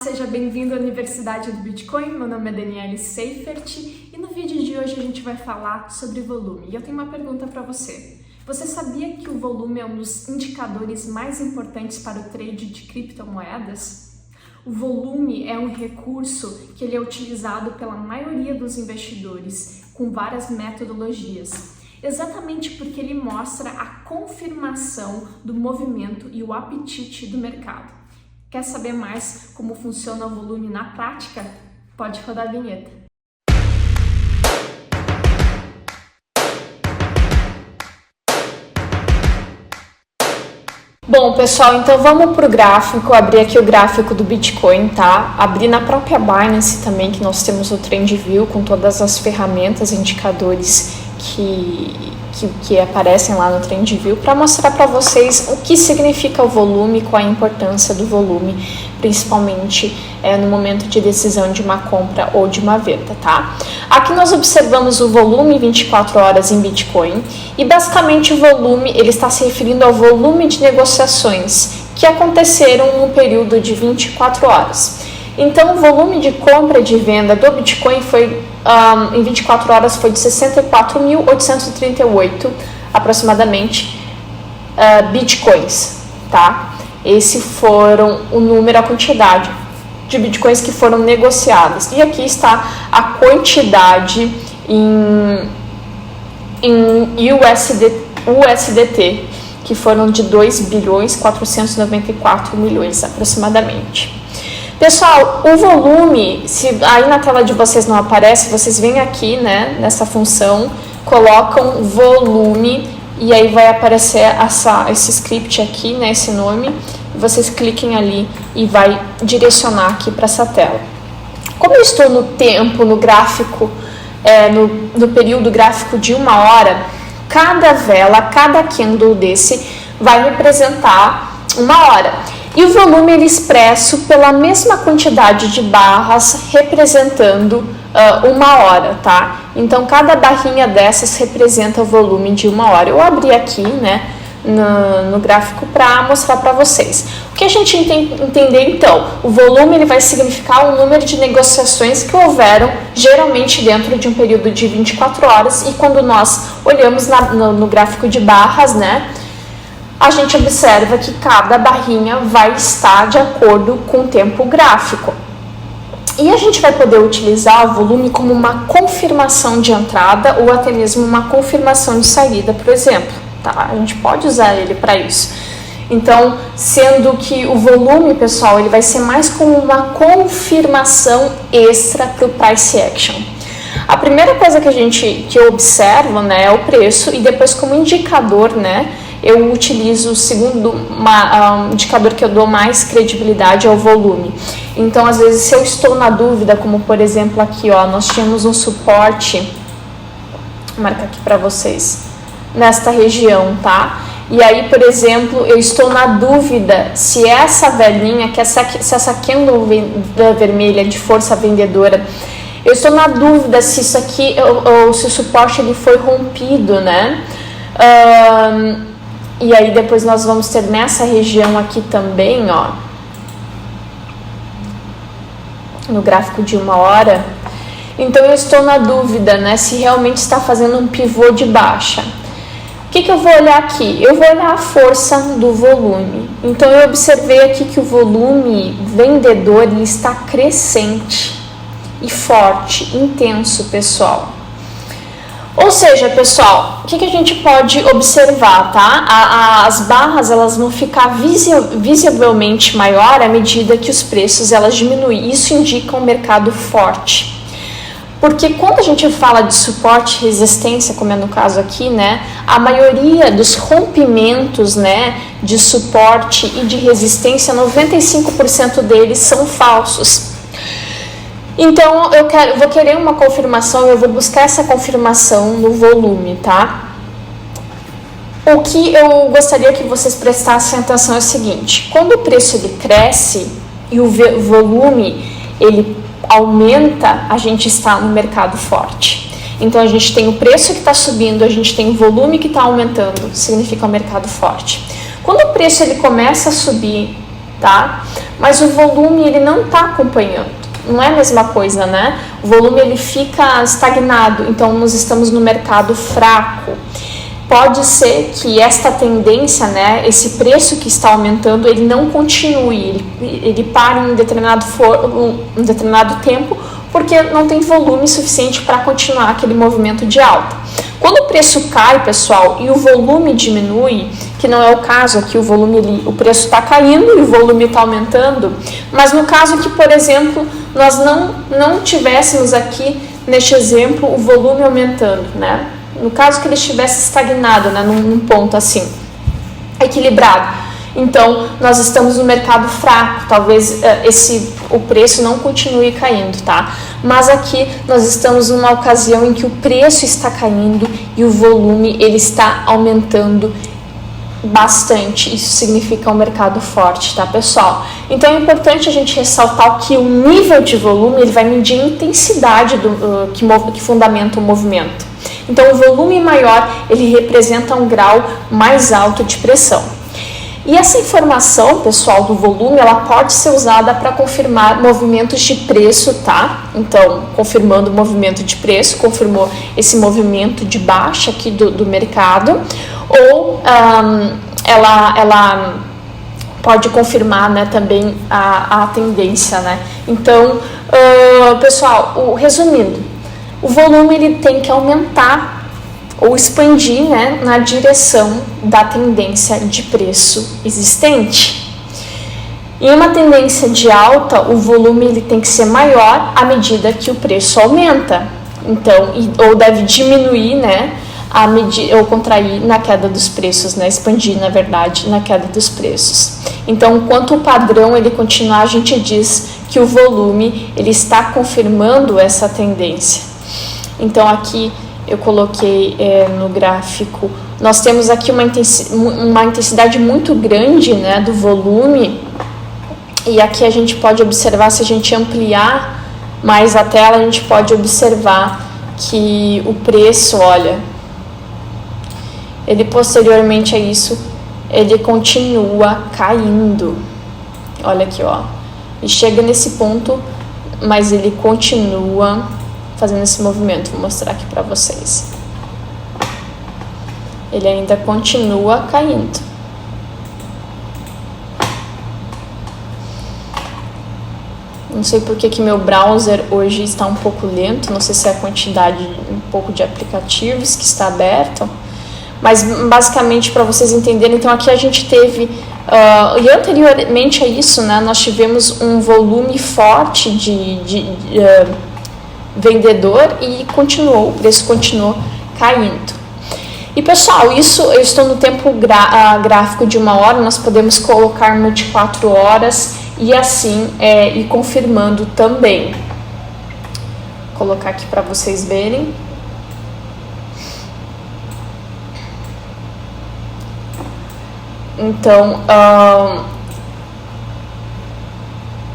Seja bem-vindo à Universidade do Bitcoin, meu nome é Daniele Seifert e no vídeo de hoje a gente vai falar sobre volume. E eu tenho uma pergunta para você. Você sabia que o volume é um dos indicadores mais importantes para o trade de criptomoedas? O volume é um recurso que ele é utilizado pela maioria dos investidores, com várias metodologias. Exatamente porque ele mostra a confirmação do movimento e o apetite do mercado. Quer saber mais como funciona o volume na prática? Pode rodar a vinheta. Bom, pessoal, então vamos para o gráfico, abrir aqui o gráfico do Bitcoin, tá? Abrir na própria Binance também, que nós temos o TradingView com todas as ferramentas, indicadores que aparecem lá no TradingView, para mostrar para vocês o que significa o volume, qual a importância do volume, principalmente no momento de decisão de uma compra ou de uma venda, tá? Aqui nós observamos o volume 24 horas em Bitcoin e basicamente o volume, ele está se referindo ao volume de negociações que aconteceram no período de 24 horas. Então, o volume de compra e de venda do Bitcoin foi, em 24 horas foi de 64.838 aproximadamente Bitcoins, tá? Esse foram o número, a quantidade de Bitcoins que foram negociadas. E aqui está a quantidade em USDT, que foram de 2.494.000.000 aproximadamente. Pessoal, o volume, se aí na tela de vocês não aparece, vocês vêm aqui, né, nessa função, colocam volume e aí vai aparecer esse script aqui, né, esse nome, vocês cliquem ali e vai direcionar aqui para essa tela. Como eu estou no tempo, no gráfico, no período gráfico de 1 hora, cada vela, cada candle desse vai representar 1 hora. E o volume ele é expresso pela mesma quantidade de barras representando 1 hora, tá? Então, cada barrinha dessas representa o volume de 1 hora. Eu abri aqui, né, no gráfico para mostrar para vocês. O que a gente entender, então? O volume ele vai significar o número de negociações que houveram, geralmente dentro de um período de 24 horas. E quando nós olhamos no gráfico de barras, né, a gente observa que cada barrinha vai estar de acordo com o tempo gráfico. E a gente vai poder utilizar o volume como uma confirmação de entrada ou até mesmo uma confirmação de saída, por exemplo. Tá? A gente pode usar ele para isso. Então, sendo que o volume, pessoal, ele vai ser mais como uma confirmação extra para o price action. A primeira coisa que eu observo, né, é o preço, e depois como indicador, né, eu utilizo o segundo indicador que eu dou mais credibilidade é o volume. Então, às vezes, se eu estou na dúvida, como por exemplo aqui, ó, nós tínhamos um suporte, vou marcar aqui para vocês, nesta região, tá? E aí, por exemplo, eu estou na dúvida se essa velinha, se essa candle vermelha de força vendedora, eu estou na dúvida se isso aqui, ou se o suporte ele foi rompido, né? E aí depois nós vamos ter nessa região aqui também, ó, no gráfico de 1 hora. Então eu estou na dúvida, né, se realmente está fazendo um pivô de baixa. O que eu vou olhar aqui? Eu vou olhar a força do volume. Então eu observei aqui que o volume vendedor ele está crescente e forte, intenso, pessoal. Ou seja, pessoal, o que a gente pode observar, tá? As barras elas vão ficar visivelmente maior à medida que os preços elas diminuem. Isso indica um mercado forte. Porque quando a gente fala de suporte e resistência, como é no caso aqui, né, a maioria dos rompimentos, né, de suporte e de resistência, 95% deles são falsos. Então, eu vou querer uma confirmação, eu vou buscar essa confirmação no volume, tá? O que eu gostaria que vocês prestassem atenção é o seguinte: quando o preço ele cresce e o volume ele aumenta, a gente está no mercado forte. Então, a gente tem o preço que está subindo, a gente tem o volume que está aumentando, significa um mercado forte. Quando o preço ele começa a subir tá? Mas o volume ele não está acompanhando. Não é a mesma coisa, né? O volume ele fica estagnado, então nós estamos no mercado fraco. Pode ser que esta tendência, né, esse preço que está aumentando, ele não continue, ele pare em um determinado tempo, porque não tem volume suficiente para continuar aquele movimento de alta. Quando o preço cai, pessoal, e o volume diminui, que não é o caso aqui, o preço está caindo e o volume está aumentando, mas no caso que, por exemplo, nós não tivéssemos aqui, neste exemplo, o volume aumentando, né? No caso que ele estivesse estagnado, né, num ponto assim, equilibrado. Então, nós estamos no mercado fraco, talvez o preço não continue caindo, tá? Mas aqui nós estamos numa ocasião em que o preço está caindo e o volume ele está aumentando bastante. Isso significa um mercado forte, tá, pessoal? Então, é importante a gente ressaltar que o nível de volume ele vai medir a intensidade que fundamenta o movimento. Então, o volume maior ele representa um grau mais alto de pressão. E essa informação, pessoal, do volume, ela pode ser usada para confirmar movimentos de preço, tá? Então, confirmando o movimento de preço, confirmou esse movimento de baixa aqui do mercado, ou ela pode confirmar, né, também a tendência, né? Então, pessoal, resumindo, o volume ele tem que aumentar ou expandir, né, na direção da tendência de preço existente. Em uma tendência de alta, o volume ele tem que ser maior à medida que o preço aumenta. Então, ou deve diminuir, né, ou contrair na queda dos preços, né, expandir, na verdade, na queda dos preços. Então, enquanto o padrão ele continuar, a gente diz que o volume ele está confirmando essa tendência. Então, aqui eu coloquei no gráfico, nós temos aqui uma intensidade muito grande, né, do volume, e aqui a gente pode observar, se a gente ampliar mais a tela, a gente pode observar que o preço, olha, ele posteriormente a isso, ele continua caindo, olha aqui, ó, e chega nesse ponto, mas ele continua fazendo esse movimento. Vou mostrar aqui para vocês. Ele ainda continua caindo. Não sei porque que meu browser hoje está um pouco lento, não sei se é a quantidade um pouco de aplicativos que está aberto, mas basicamente para vocês entenderem, então aqui a gente teve, e anteriormente a isso, né, nós tivemos um volume forte de vendedor e o preço continuou caindo. E pessoal, isso eu estou no tempo gráfico de 1 hora, nós podemos colocar no de 4 horas e assim ir confirmando também. Vou colocar aqui para vocês verem. Então,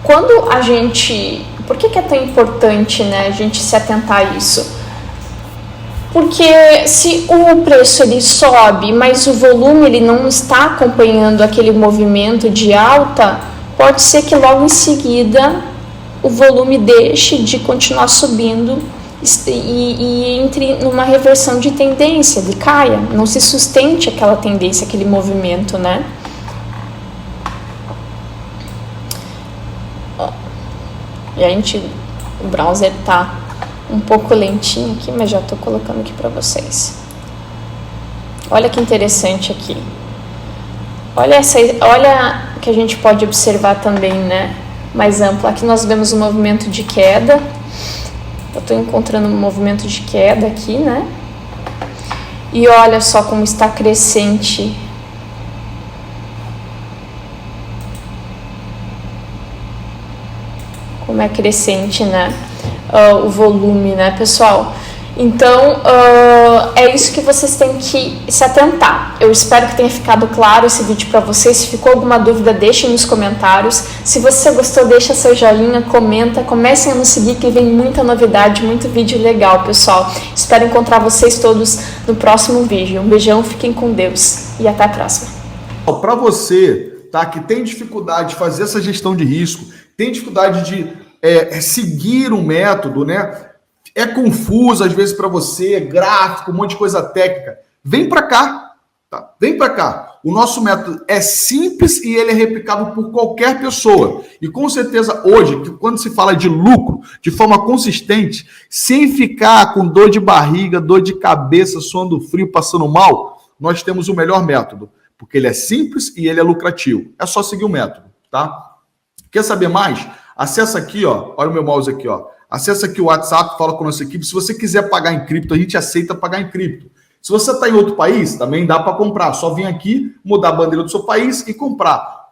quando a gente... Por que é tão importante, né, a gente se atentar a isso? Porque se o preço ele sobe, mas o volume ele não está acompanhando aquele movimento de alta, pode ser que logo em seguida o volume deixe de continuar subindo e entre numa reversão de tendência, de caia, não se sustente aquela tendência, aquele movimento, né? E o browser tá um pouco lentinho aqui, mas já tô colocando aqui para vocês. Olha que interessante aqui. Olha que a gente pode observar também, né? Mais amplo. Aqui nós vemos um movimento de queda. Eu tô encontrando um movimento de queda aqui, né? E olha só como está crescente. Como é crescente, né? O volume, né, pessoal? Então, é isso que vocês têm que se atentar. Eu espero que tenha ficado claro esse vídeo para vocês. Se ficou alguma dúvida, deixem nos comentários. Se você gostou, deixa seu joinha, comenta. Comecem a nos seguir que vem muita novidade, muito vídeo legal, pessoal. Espero encontrar vocês todos no próximo vídeo. Um beijão, fiquem com Deus e até a próxima. Para você tá? Que tem dificuldade de fazer essa gestão de risco, tem dificuldade de seguir um método, né? É confuso às vezes para você, gráfico, um monte de coisa técnica. Vem para cá, tá? Vem para cá. O nosso método é simples e ele é replicável por qualquer pessoa. E com certeza hoje, quando se fala de lucro de forma consistente, sem ficar com dor de barriga, dor de cabeça, suando frio, passando mal, nós temos o melhor método, porque ele é simples e ele é lucrativo. É só seguir o método, tá? Quer saber mais? Acessa aqui, ó. Olha o meu mouse aqui, ó. Acessa aqui o WhatsApp, fala com a nossa equipe. Se você quiser pagar em cripto, a gente aceita pagar em cripto. Se você está em outro país, também dá para comprar. Só vir aqui, mudar a bandeira do seu país e comprar.